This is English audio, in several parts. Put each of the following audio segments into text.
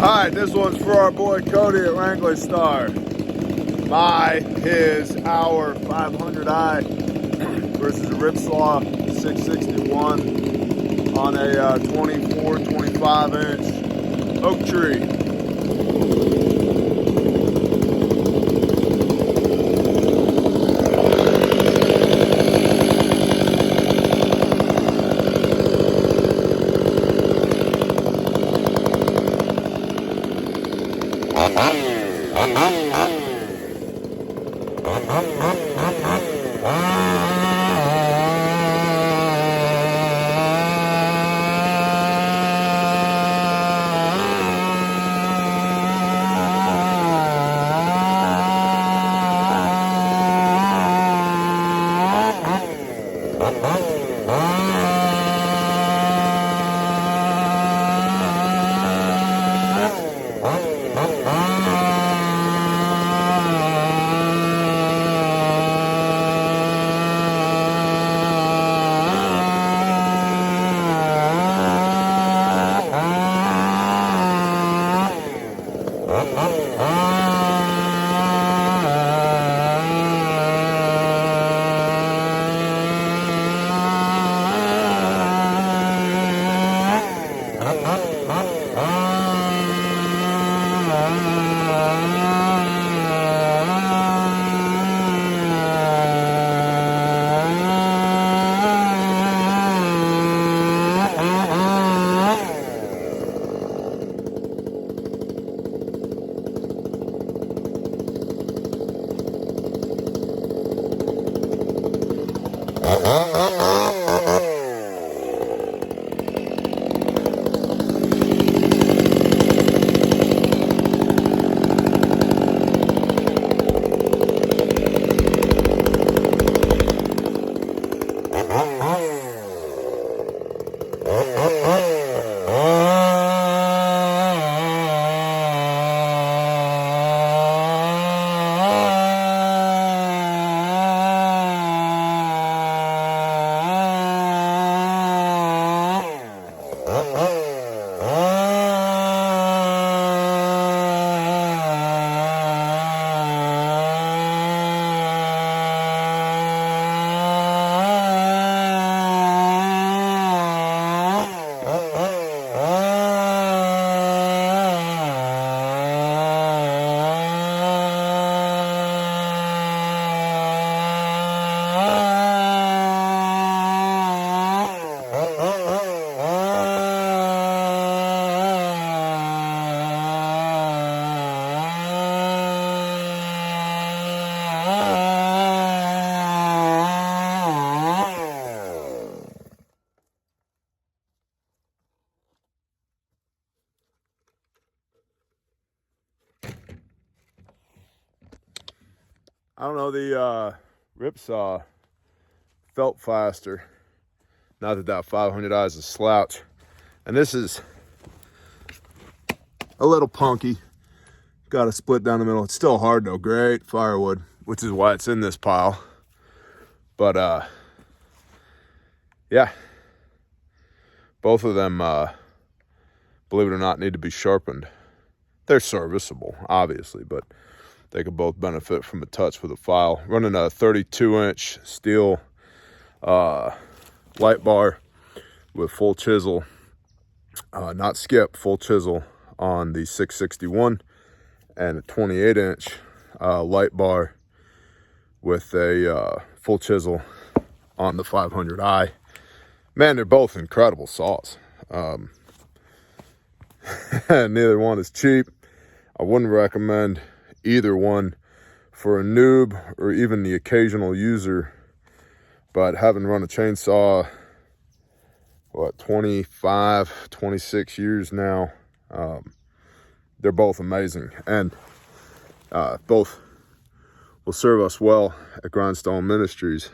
Alright, this one's for our boy Cody at Wrangler Star. My, his, our 500i versus a Ripsaw 661 on a 24, 25 inch oak tree. I don't know, the Ripsaw felt faster. Not that that 500i is a slouch. And this is a little punky. Got a split down the middle. It's still hard though, great firewood, which is why it's in this pile. But yeah, both of them, believe it or not, need to be sharpened. They're serviceable, obviously, but they could both benefit from a touch with a file. Running a 32-inch Stihl light bar with full chisel, not skip, full chisel on the 661, and a 28-inch light bar with a full chisel on the 500i. Man, they're both incredible saws. Neither one is cheap. I wouldn't recommend either one for a noob or even the occasional user, but having run a chainsaw, what, 25, 26 years now, they're both amazing, and both will serve us well at Grindstone Ministries.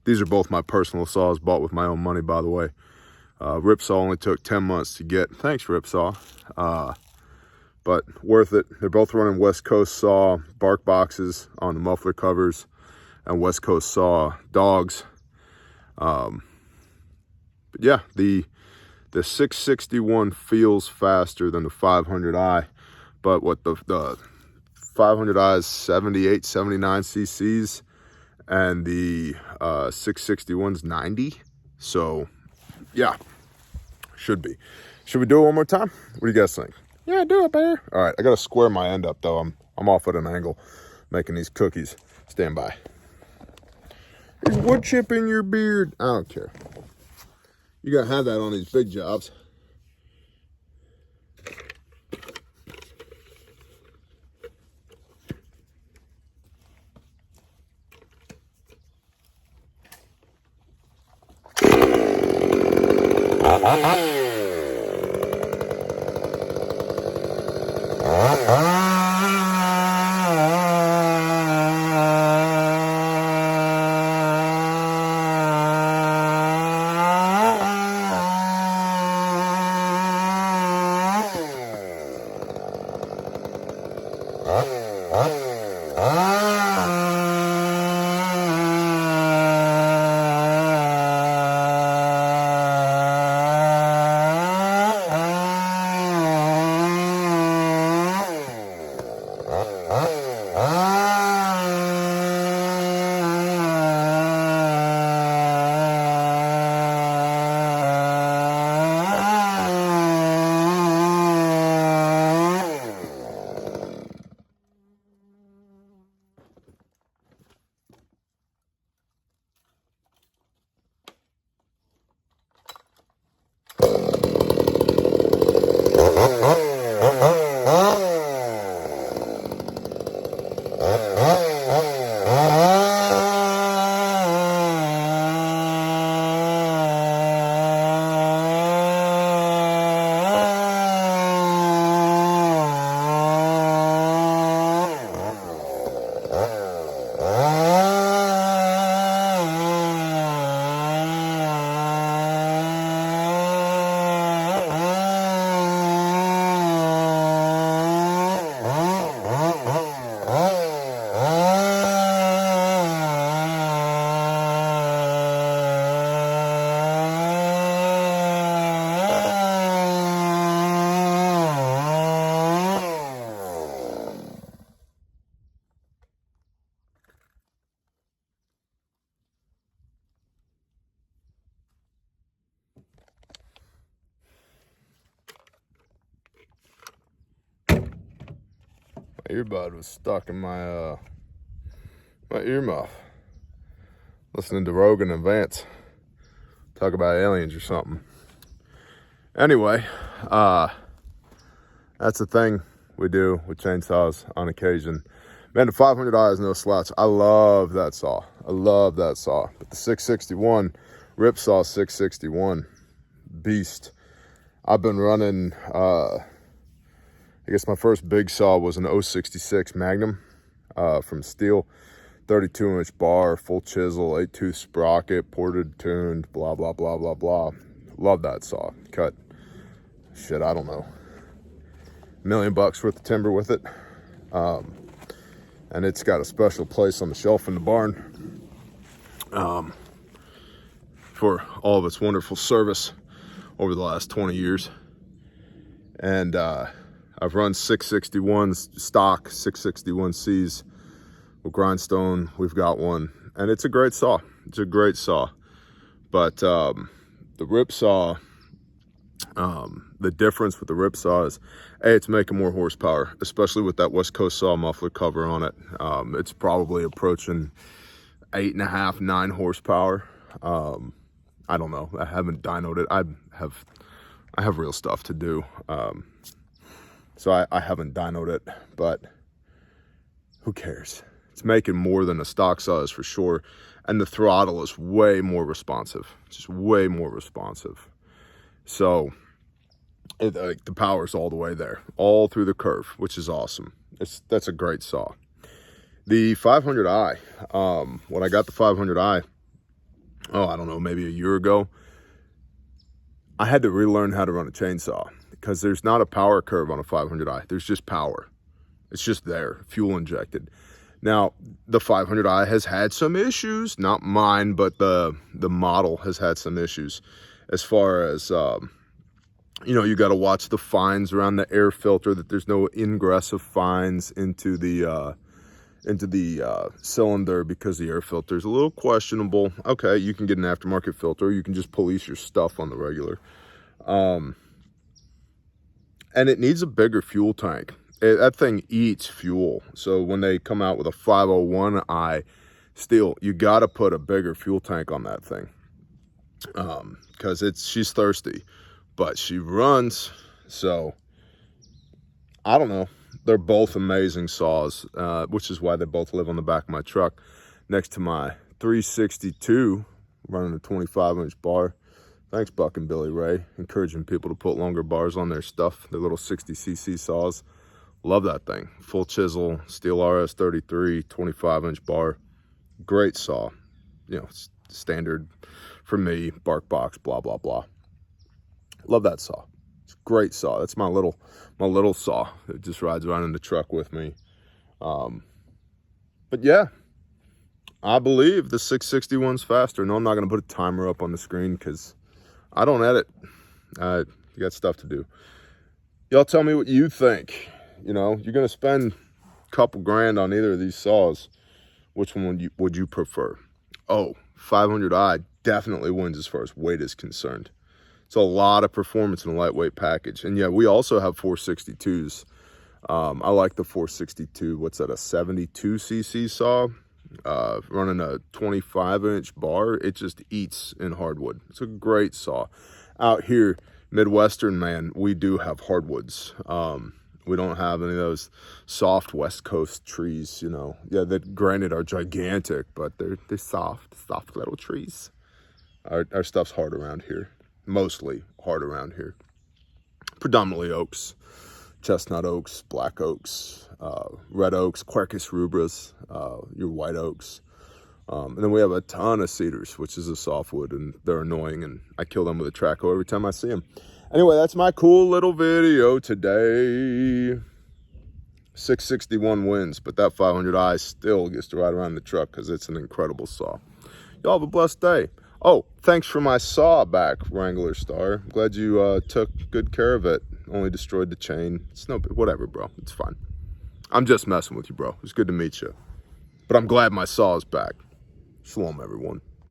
These are both my personal saws, bought with my own money, by the way. Ripsaw only took 10 months to get. Thanks, Ripsaw. But worth it. They're both running West Coast saw bark boxes on the muffler covers and West Coast saw dogs. But yeah, the 661 feels faster than the 500i. but what the 500i is 78, 79 cc's, and the 661's 90. So yeah, should be. Should we do it one more time? What do you guys think? Yeah, do it, Bear. All right, I gotta square my end up though. I'm off at an angle making these cookies. Stand by. There's wood chip in your beard. I don't care. You gotta have that on these big jobs. My earbud was stuck in my my earmuff. Listening to Rogan and Vance talk about aliens or something. Anyway, that's the thing we do with chainsaws on occasion. Man, the 500i is no slouch. I love that saw. I love that saw. But the 661, Ripsaw 661, beast. I've been running, I guess my first big saw was an 066 Magnum from Stihl. 32-inch bar, full chisel, 8-tooth sprocket, ported, tuned, blah, blah, blah, blah, blah. Love that saw. Cut, shit, I don't know, $1 million worth of timber with it. And it's got a special place on the shelf in the barn for all of its wonderful service over the last 20 years. And I've run 661s, stock 661Cs with grindstone. We've got one, and it's a great saw. It's a great saw. But the Ripsaw, the difference with the Ripsaw is, it's making more horsepower, especially with that West Coast saw muffler cover on it. It's probably approaching 8.5, 9 horsepower. I don't know. I haven't dynoed it. I have real stuff to do. So I haven't dynoed it, but who cares? It's making more than a stock saw is for sure. And the throttle is way more responsive. It's just way more responsive. So the power's all the way there, all through the curve, which is awesome. That's a great saw. The 500i, when I got the 500i, I don't know, maybe a year ago, I had to relearn how to run a chainsaw because there's not a power curve on a 500i. There's just power. It's just there, fuel injected. Now, the 500i has had some issues, not mine, but the model has had some issues as far as, You know, you got to watch the fines around the air filter, that there's no ingress of fines into the cylinder, because the air filter is a little questionable. Okay, you can get an aftermarket filter. You can just police your stuff on the regular. And it needs a bigger fuel tank. That thing eats fuel. So when they come out with a 501i Stihl, you got to put a bigger fuel tank on that thing. Because she's thirsty, but she runs. So I don't know. They're both amazing saws, which is why they both live on the back of my truck next to my 362 running a 25-inch bar. Thanks, Buck and Billy Ray, encouraging people to put longer bars on their stuff, their little 60cc saws. Love that thing. Full chisel, Stihl RS33, 25-inch bar. Great saw. You know, it's standard for me, bark box, blah, blah, blah. Love that saw. It's a great saw. That's my little saw. It just rides around in the truck with me. But yeah, I believe the 661's faster. No, I'm not going to put a timer up on the screen because I don't edit. You got stuff to do. Y'all tell me what you think. You know, you're going to spend a couple grand on either of these saws. Which one would you prefer? Oh, 500i definitely wins as far as weight is concerned. It's a lot of performance in a lightweight package. And yeah, we also have 462s. I like the 462. What's that, a 72cc saw? Running a 25-inch bar. It just eats in hardwood. It's a great saw. Out here, Midwestern, man, we do have hardwoods. We don't have any of those soft West Coast trees, you know. Yeah, that granted are gigantic, but they're soft little trees. Our stuff's hard around here. Mostly hard around here. Predominantly oaks, chestnut oaks, black oaks, red oaks, Quercus rubras, your white oaks. And then we have a ton of cedars, which is a softwood, and they're annoying, and I kill them with a track hoe every time I see them. Anyway, that's my cool little video today. 661 wins, but that 500i still gets to ride around the truck because it's an incredible saw. Y'all have a blessed day. Oh, thanks for my saw back, Wrangler Star. I'm glad you took good care of it. Only destroyed the chain. It's no, whatever, bro. It's fine. I'm just messing with you, bro. It's good to meet you. But I'm glad my saw is back. Shalom, everyone.